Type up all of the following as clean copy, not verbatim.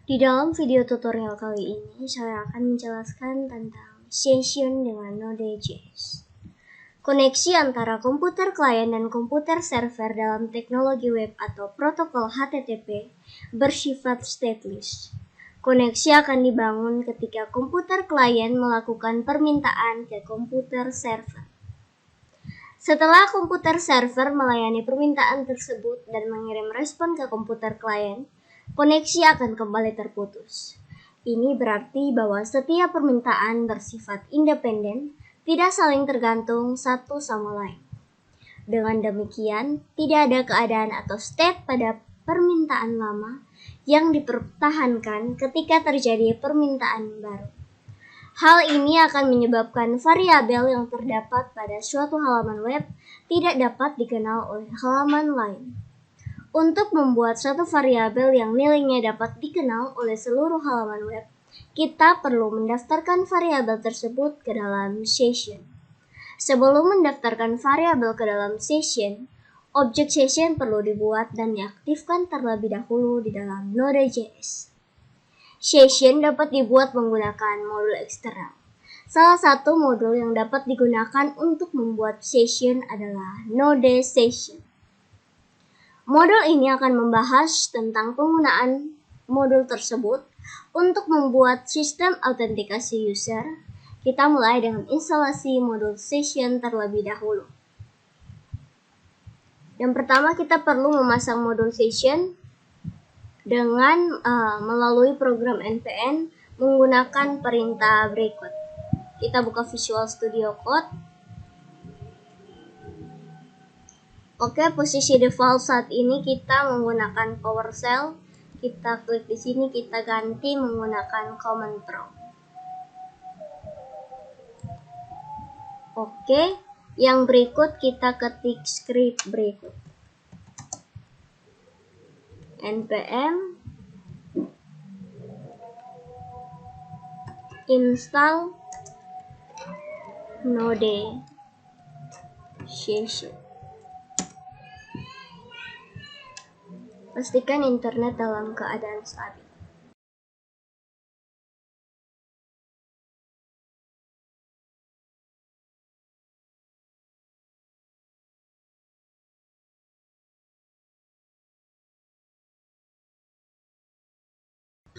Di dalam video tutorial kali ini, saya akan menjelaskan tentang session dengan Node.js. Koneksi antara komputer klien dan komputer server dalam teknologi web atau protokol HTTP bersifat stateless. Koneksi akan dibangun ketika komputer klien melakukan permintaan ke komputer server. Setelah komputer server melayani permintaan tersebut dan mengirim respon ke komputer klien, koneksi akan kembali terputus. Ini berarti bahwa setiap permintaan bersifat independen, tidak saling tergantung satu sama lain. Dengan demikian, tidak ada keadaan atau state pada permintaan lama yang dipertahankan ketika terjadi permintaan baru. Hal ini akan menyebabkan variabel yang terdapat pada suatu halaman web tidak dapat dikenal oleh halaman lain. Untuk membuat suatu variabel yang nilainya dapat dikenal oleh seluruh halaman web, kita perlu mendaftarkan variabel tersebut ke dalam session. Sebelum mendaftarkan variabel ke dalam session, objek session perlu dibuat dan diaktifkan terlebih dahulu di dalam Node.js. Session dapat dibuat menggunakan modul eksternal. Salah satu modul yang dapat digunakan untuk membuat session adalah Node Session. Modul ini akan membahas tentang penggunaan modul tersebut untuk membuat sistem autentikasi user. Kita mulai dengan instalasi modul session terlebih dahulu. Yang pertama, kita perlu memasang modul session dengan melalui program npm menggunakan perintah berikut. Kita buka Visual Studio Code. Oke, posisi default saat ini kita menggunakan PowerShell. Kita klik di sini, kita ganti menggunakan Command Prompt. Oke, yang berikut kita ketik script berikut. npm install Node Session. Pastikan internet dalam keadaan stabil.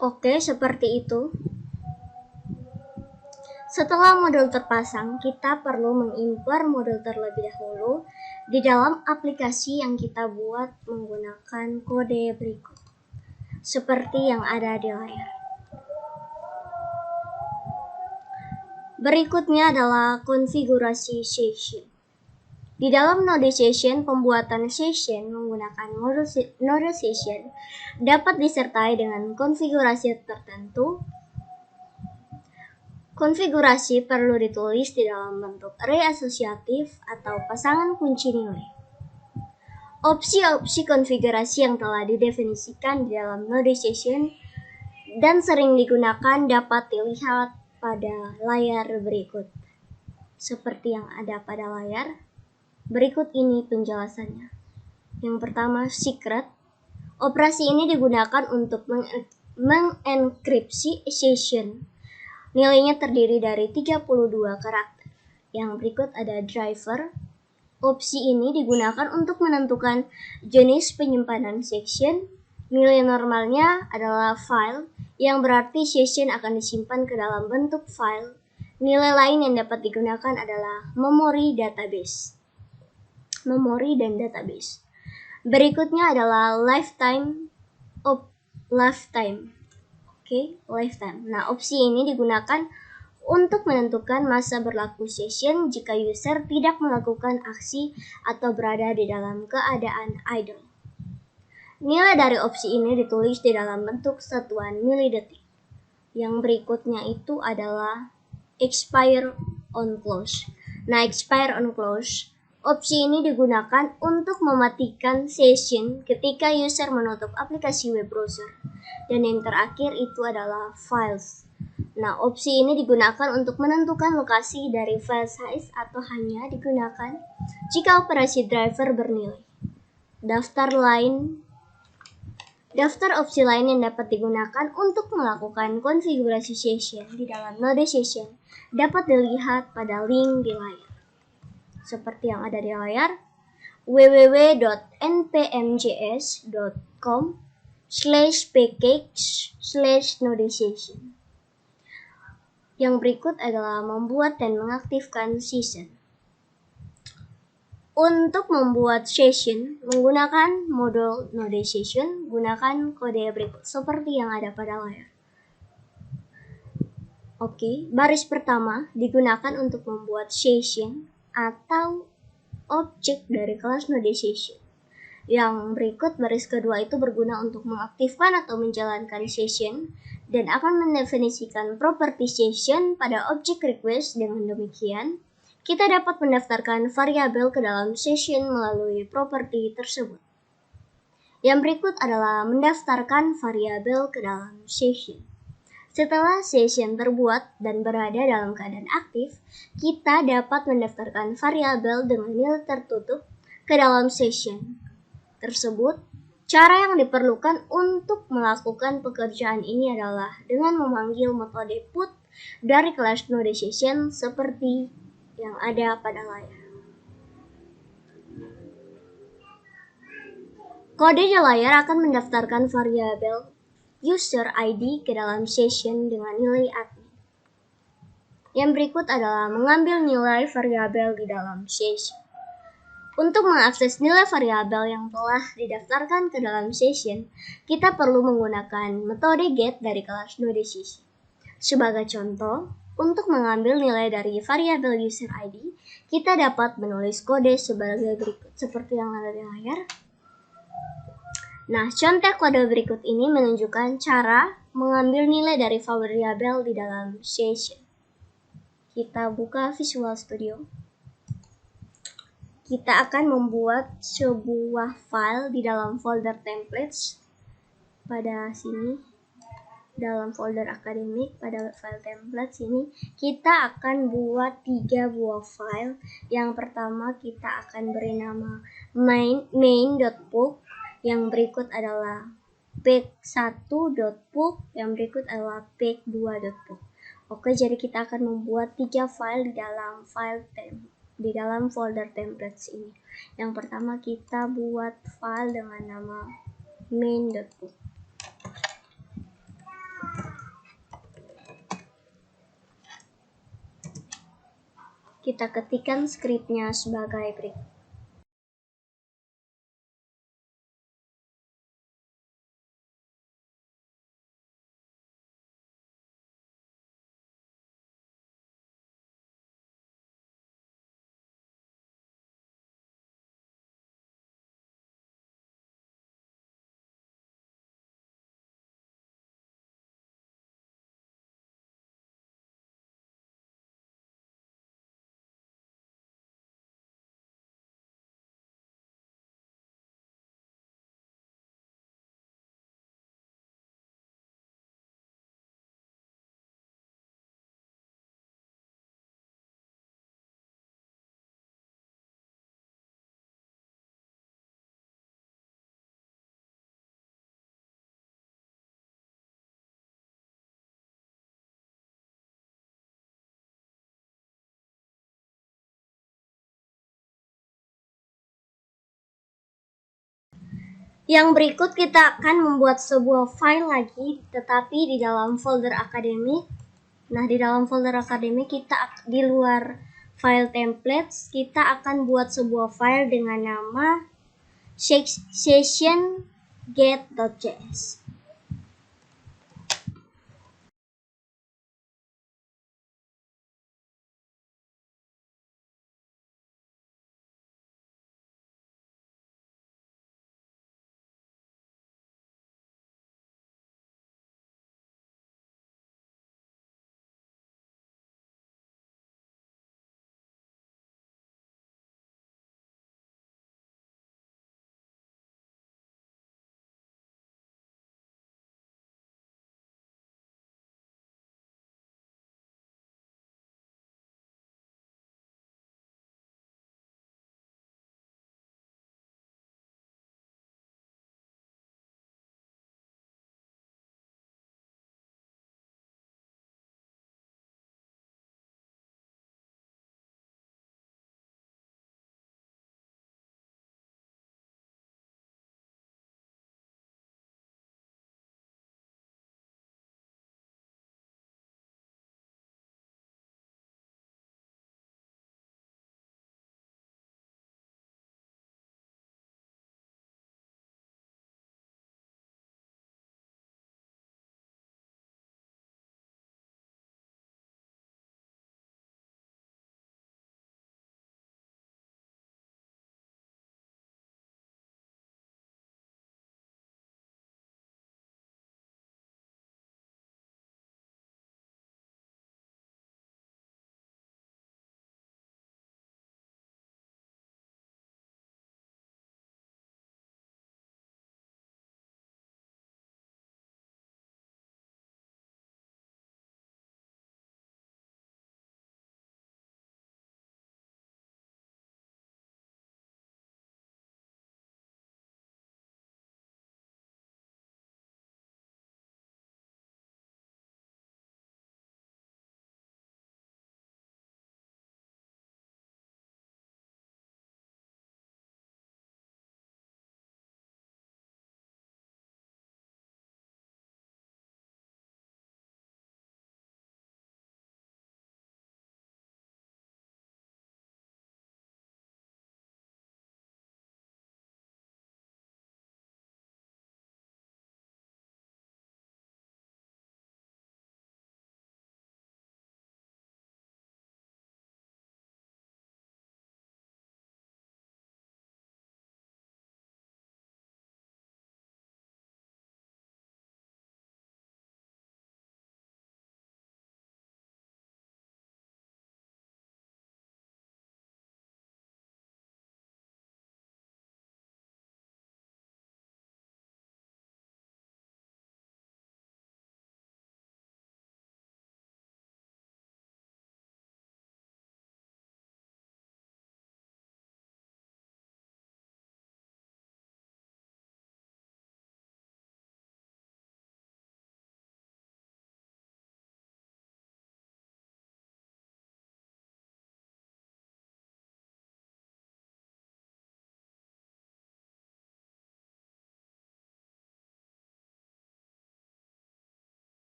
Oke, seperti itu. Setelah modul terpasang, kita perlu mengimpor modul terlebih dahulu di dalam aplikasi yang kita buat menggunakan kode berikut, seperti yang ada di layar. Berikutnya adalah konfigurasi session. Di dalam Node Session, pembuatan session menggunakan Node Session dapat disertai dengan konfigurasi tertentu. Konfigurasi perlu ditulis di dalam bentuk array asosiatif atau pasangan kunci nilai. Opsi-opsi konfigurasi yang telah didefinisikan di dalam Node Session dan sering digunakan dapat dilihat pada layar berikut. Seperti yang ada pada layar, berikut ini penjelasannya. Yang pertama, secret. Operasi ini digunakan untuk mengenkripsi session. Nilainya terdiri dari 32 karakter. Yang berikut ada driver. Opsi ini digunakan untuk menentukan jenis penyimpanan session. Nilai normalnya adalah file, yang berarti session akan disimpan ke dalam bentuk file. Nilai lain yang dapat digunakan adalah memori dan database. Berikutnya adalah lifetime. Lifetime. Nah, opsi ini digunakan untuk menentukan masa berlaku session jika user tidak melakukan aksi atau berada di dalam keadaan idle. Nilai dari opsi ini ditulis di dalam bentuk satuan milidetik. Yang berikutnya itu adalah expire on close. Nah, expire on close, opsi ini digunakan untuk mematikan session ketika user menutup aplikasi web browser. Dan yang terakhir itu adalah files. Nah, opsi ini digunakan untuk menentukan lokasi dari file size atau hanya digunakan jika operasi driver bernilai. Daftar Daftar opsi lain yang dapat digunakan untuk melakukan konfigurasi session di dalam Node Session dapat dilihat pada link di layar. Seperti yang ada di layar, www.npmjs.com/package/nodesession. Yang berikut adalah membuat dan mengaktifkan session. Untuk membuat session menggunakan modul Node Session, gunakan kode berikut seperti yang ada pada layar. Oke, baris pertama digunakan untuk membuat session atau objek dari kelas Node Session. Yang berikut baris kedua itu berguna untuk mengaktifkan atau menjalankan session dan akan mendefinisikan properti session pada objek request. Dengan demikian, kita dapat mendaftarkan variabel ke dalam session melalui properti tersebut. Yang berikut adalah mendaftarkan variabel ke dalam session. Setelah session terbuat dan berada dalam keadaan aktif, kita dapat mendaftarkan variabel dengan nilai tertutup ke dalam session tersebut. Cara yang diperlukan untuk melakukan pekerjaan ini adalah dengan memanggil metode put dari kelas Node Session seperti yang ada pada layar. Kode di layar akan mendaftarkan variabel user ID ke dalam session dengan nilai admin. Yang berikut adalah mengambil nilai variabel di dalam session. Untuk mengakses nilai variabel yang telah didaftarkan ke dalam session, kita perlu menggunakan metode get dari kelas Node Session. Sebagai contoh, untuk mengambil nilai dari variabel user ID, kita dapat menulis kode sebagai berikut seperti yang ada di layar. Nah, contoh kode berikut ini menunjukkan cara mengambil nilai dari variabel di dalam session. Kita buka Visual Studio. Kita akan membuat sebuah file di dalam folder templates pada sini. Dalam folder akademik pada file templates ini kita akan buat 3 buah file. Yang pertama kita akan beri nama main.pub, yang berikut adalah pack1.pub, yang berikut adalah pack2.pub. Oke, jadi kita akan membuat 3 file di dalam folder templates ini. Yang pertama kita buat file dengan nama main.pub. Kita ketikkan skripnya sebagai berikut. Yang berikut kita akan membuat sebuah file lagi, tetapi di dalam folder akademik. Nah, di dalam folder akademik kita di luar file templates, kita akan buat sebuah file dengan nama session.get.js.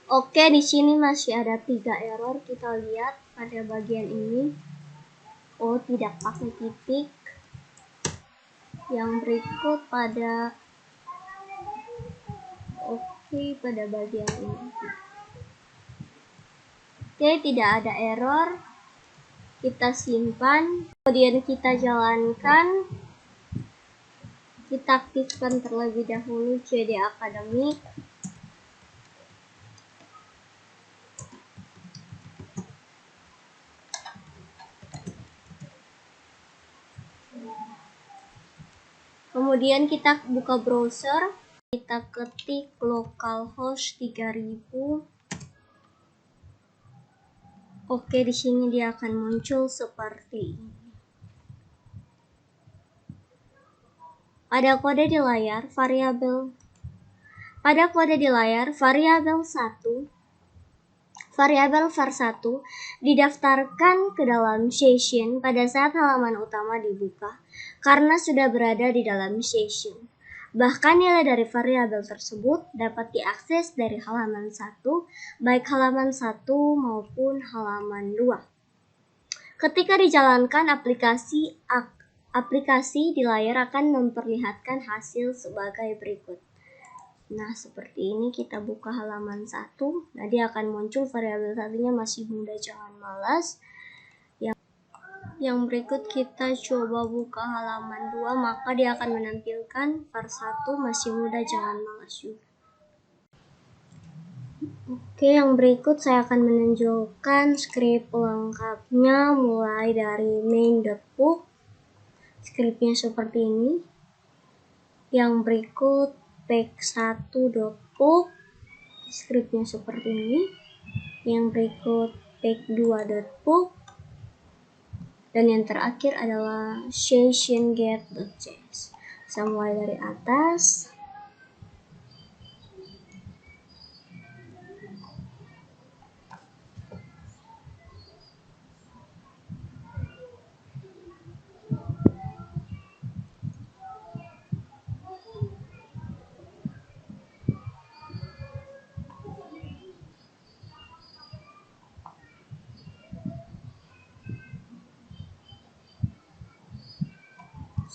Oke, di sini masih ada 3 error. Kita lihat pada bagian ini. Oh, tidak pakai titik. Yang berikut pada pada bagian ini. Oke, tidak ada error. Kita simpan, kemudian kita jalankan. Kita aktifkan terlebih dahulu CD Academic. Kemudian kita buka browser, kita ketik localhost 3000. Oke, di sini dia akan muncul seperti ini. Pada kode di layar, variabel var1 didaftarkan ke dalam session pada saat halaman utama dibuka karena sudah berada di dalam session. Bahkan nilai dari variabel tersebut dapat diakses dari halaman 1, baik halaman 1 maupun halaman 2. Ketika dijalankan, aplikasi di layar akan memperlihatkan hasil sebagai berikut. Nah, seperti ini kita buka halaman 1. Nah, dia akan muncul variabel satunya masih muda, jangan malas. Yang berikut kita coba buka halaman 2, maka dia akan menampilkan var1 masih muda, jangan malas juga. Oke, yang berikut saya akan menunjukkan skrip lengkapnya mulai dari main.pub. Skripnya seperti ini. Yang berikut pack1.pub. Skripnya seperti ini. Yang berikut pack2.pub. Dan yang terakhir adalah sessionget.js. Saya mulai dari atas.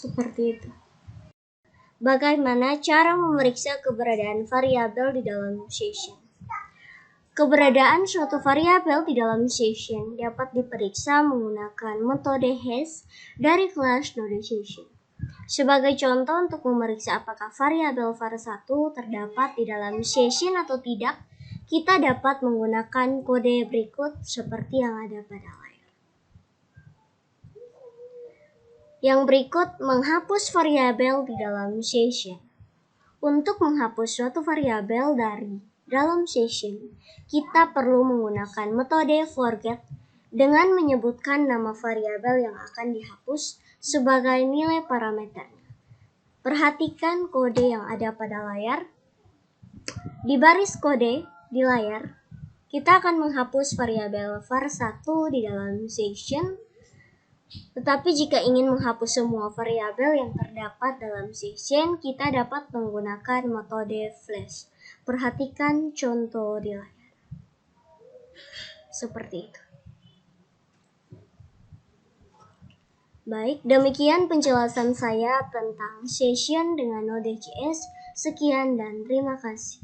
Seperti itu. Bagaimana cara memeriksa keberadaan variabel di dalam session? Keberadaan suatu variabel di dalam session dapat diperiksa menggunakan metode hash dari kelas NodeSession. Sebagai contoh untuk memeriksa apakah variabel var1 terdapat di dalam session atau tidak, kita dapat menggunakan kode berikut seperti yang ada pada layar. Yang berikut menghapus variabel di dalam session. Untuk menghapus suatu variabel dari dalam session, kita perlu menggunakan metode forget dengan menyebutkan nama variabel yang akan dihapus sebagai nilai parameternya. Perhatikan kode yang ada pada layar. Di baris kode di layar, kita akan menghapus variabel var1 di dalam session. Tetapi jika ingin menghapus semua variabel yang terdapat dalam session, kita dapat menggunakan metode flash. Perhatikan contoh di layar. Seperti itu. Baik, demikian penjelasan saya tentang session dengan Node.js. Sekian dan terima kasih.